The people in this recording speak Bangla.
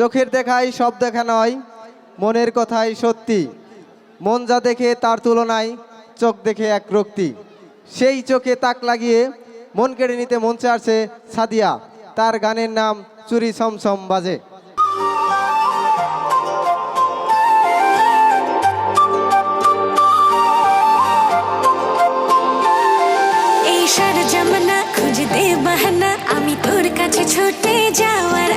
চোখের দেখাই সব দেখা নয়, মনের কথাই সত্যি। মন যা দেখে তার তুলনায় চোখ দেখে এক রক্তি। সেই চোখে তাক লাগিয়ে মন কেড়ে নিতে মঞ্চে আসছে সাদিয়া। তার গানের নাম চুরি ছমছম বাজে। এই সার জামানা খুঁজে দে বাহানা, আমি তোর কাছে ছুটে যাওয়ার